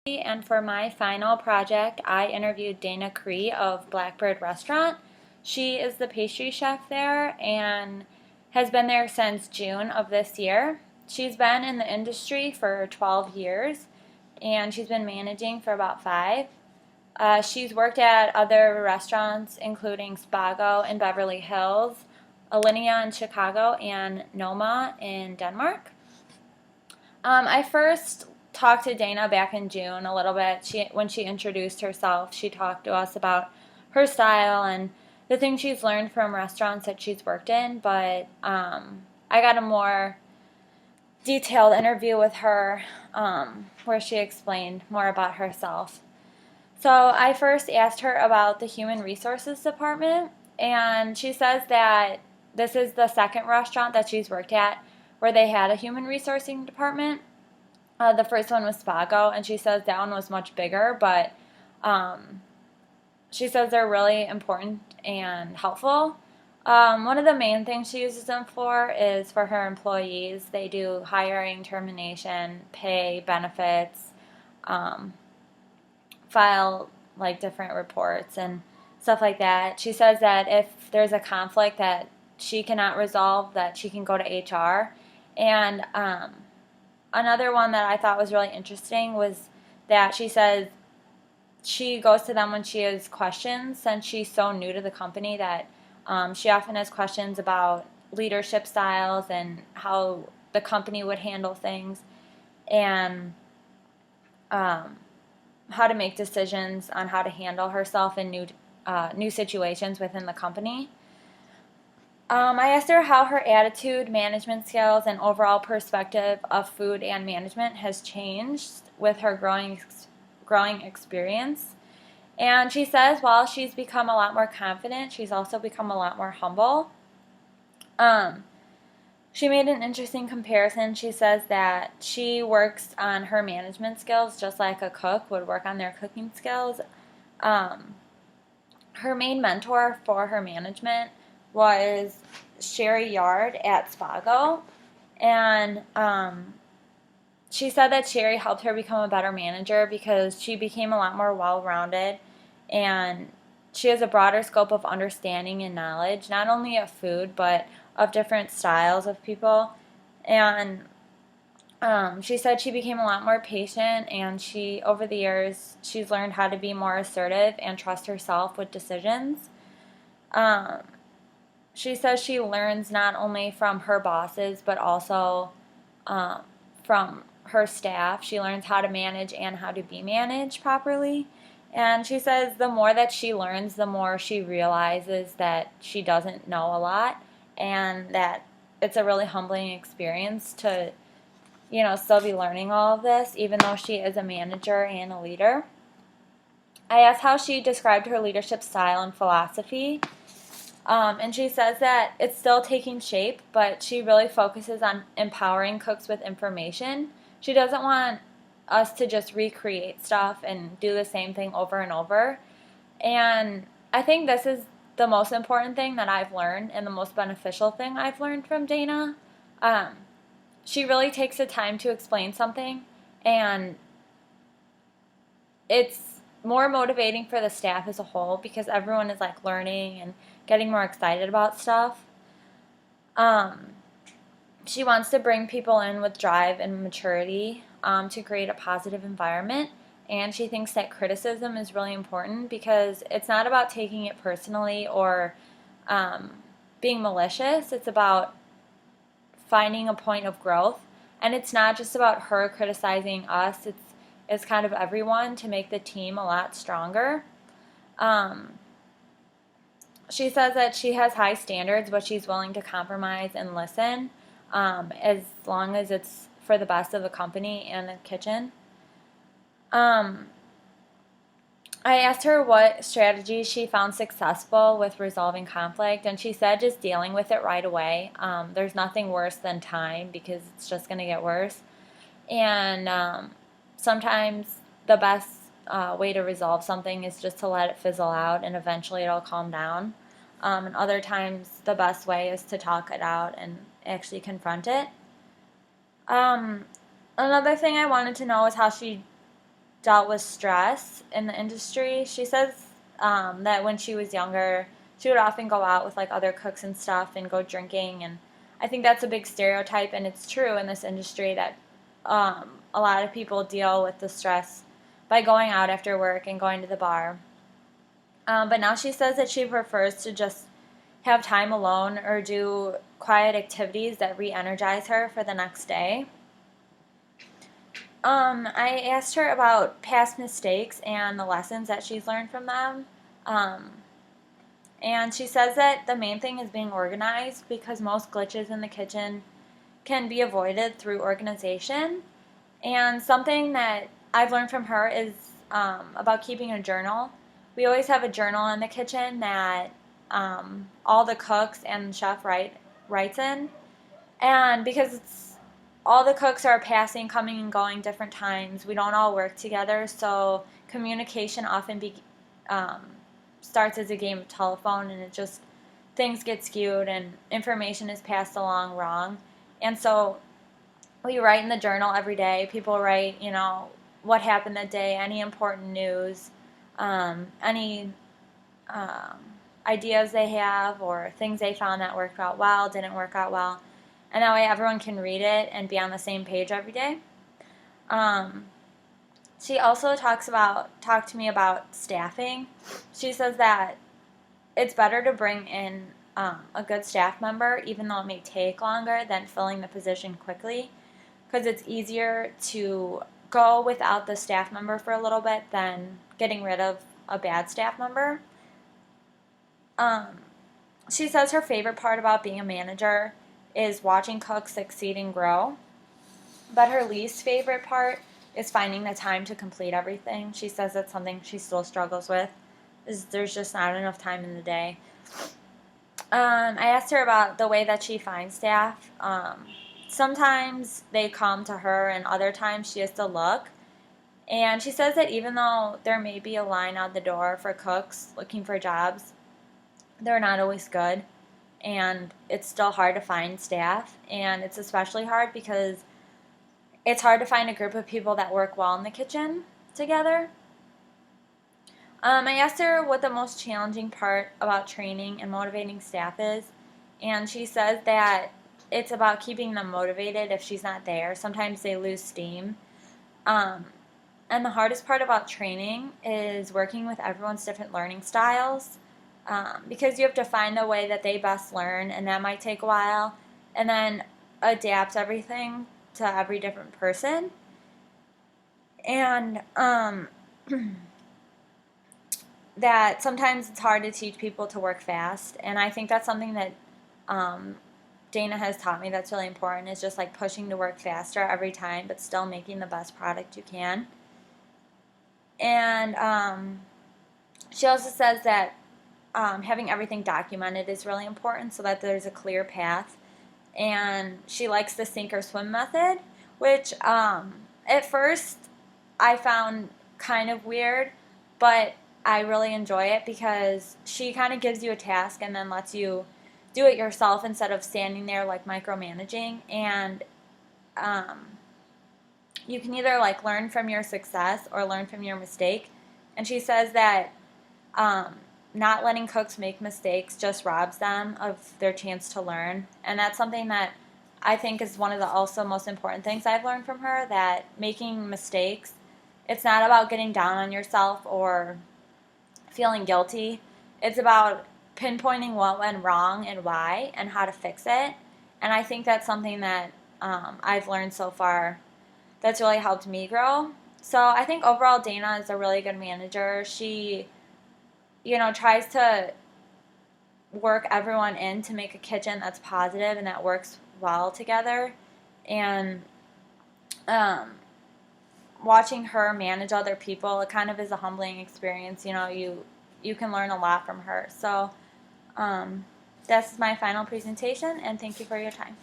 And for my final project, I interviewed Dana Cree of Blackbird Restaurant. She is the pastry chef there and has been there since June of this year. She's been in the industry for 12 years and she's been managing for about 5. She's worked at other restaurants including Spago in Beverly Hills, Alinea in Chicago, and Noma in Denmark. I first talked to Dana back in June a little bit. When she introduced herself, she talked to us about her style and the things she's learned from restaurants that she's worked in. But I got a more detailed interview with her where she explained more about herself. So I first asked her about the human resources department, and she says that this is the second restaurant that she's worked at where they had a human resourcing department. The first one was Spago, and she says that one was much bigger, but she says they're really important and helpful. One of the main things she uses them for is for her employees. They do hiring, termination, pay, benefits, file like different reports and stuff like that. She says that if there's a conflict that she cannot resolve, that she can go to HR. And another one that I thought was really interesting was that she says she goes to them when she has questions, since she's so new to the company that she often has questions about leadership styles and how the company would handle things and how to make decisions on how to handle herself in new situations within the company. I asked her how her attitude, management skills, and overall perspective of food and management has changed with her growing experience. And she says while she's become a lot more confident, she's also become a lot more humble. She made an interesting comparison. She says that she works on her management skills just like a cook would work on their cooking skills. Her main mentor for her management was Sherry Yard at Spago, and she said that Sherry helped her become a better manager because she became a lot more well-rounded, and she has a broader scope of understanding and knowledge, not only of food, but of different styles of people. And she said she became a lot more patient, and over the years, she's learned how to be more assertive and trust herself with decisions. She says she learns not only from her bosses, but also from her staff. She learns how to manage and how to be managed properly. And she says the more that she learns, the more she realizes that she doesn't know a lot, and that it's a really humbling experience to, still be learning all of this, even though she is a manager and a leader. I asked how she described her leadership style and philosophy. And she says that it's still taking shape, but she really focuses on empowering cooks with information. She doesn't want us to just recreate stuff and do the same thing over and over. And I think this is the most important thing that I've learned and the most beneficial thing I've learned from Dana. She really takes the time to explain something, and it's more motivating for the staff as a whole because everyone is like learning and getting more excited about stuff. She wants to bring people in with drive and maturity to create a positive environment, and she thinks that criticism is really important because it's not about taking it personally or being malicious. It's about finding a point of growth, and it's not just about her criticizing us. It's kind of everyone to make the team a lot stronger. She says that she has high standards, but she's willing to compromise and listen as long as it's for the best of the company and the kitchen. I asked her what strategies she found successful with resolving conflict, and she said just dealing with it right away. There's nothing worse than time because it's just going to get worse. And sometimes the best way to resolve something is just to let it fizzle out, and eventually it'll calm down. And other times the best way is to talk it out and actually confront it. Another thing I wanted to know is how she dealt with stress in the industry. She says that when she was younger, she would often go out with like other cooks and stuff and go drinking. And I think that's a big stereotype, and it's true in this industry that a lot of people deal with the stress by going out after work and going to the bar. But now she says that she prefers to just have time alone or do quiet activities that re-energize her for the next day. I asked her about past mistakes and the lessons that she's learned from them. And she says that the main thing is being organized because most glitches in the kitchen can be avoided through organization. And something that I've learned from her is about keeping a journal. We always have a journal in the kitchen that all the cooks and the chef writes in. And because all the cooks are passing, coming and going different times, we don't all work together, so communication often starts as a game of telephone, and things get skewed and information is passed along wrong. And so we write in the journal every day. People write, what happened that day, any important news, any ideas they have, or things they found that worked out well, didn't work out well. And that way everyone can read it and be on the same page every day. She also talked to me about staffing. She says that it's better to bring in a good staff member, even though it may take longer, than filling the position quickly, because it's easier to go without the staff member for a little bit than getting rid of a bad staff member. She says her favorite part about being a manager is watching cooks succeed and grow, but her least favorite part is finding the time to complete everything. She says that's something she still struggles with, is there's just not enough time in the day. I asked her about the way that she finds staff. Sometimes they come to her, and other times she has to look. And she says that even though there may be a line out the door for cooks looking for jobs, they're not always good. And it's still hard to find staff, and it's especially hard because it's hard to find a group of people that work well in the kitchen together. I asked her what the most challenging part about training and motivating staff is, and she says that it's about keeping them motivated if she's not there. Sometimes they lose steam. And the hardest part about training is working with everyone's different learning styles. Because you have to find the way that they best learn, and that might take a while, and then adapt everything to every different person. And that sometimes it's hard to teach people to work fast, and I think that's something that Dana has taught me that's really important, is just like pushing to work faster every time, but still making the best product you can. And she also says that having everything documented is really important so that there's a clear path. And she likes the sink or swim method, which at first I found kind of weird, but I really enjoy it because she kind of gives you a task and then lets you do it yourself instead of standing there like micromanaging. And you can either like learn from your success or learn from your mistake. And she says that not letting cooks make mistakes just robs them of their chance to learn. And that's something that I think is one of the also most important things I've learned from her, that making mistakes, it's not about getting down on yourself or feeling guilty. It's about pinpointing what went wrong and why and how to fix it. And I think that's something that I've learned so far that's really helped me grow. So I think overall Dana is a really good manager. She tries to work everyone in to make a kitchen that's positive and that works well together. And watching her manage other people, it kind of is a humbling experience. You can learn a lot from her. So that's my final presentation, and thank you for your time.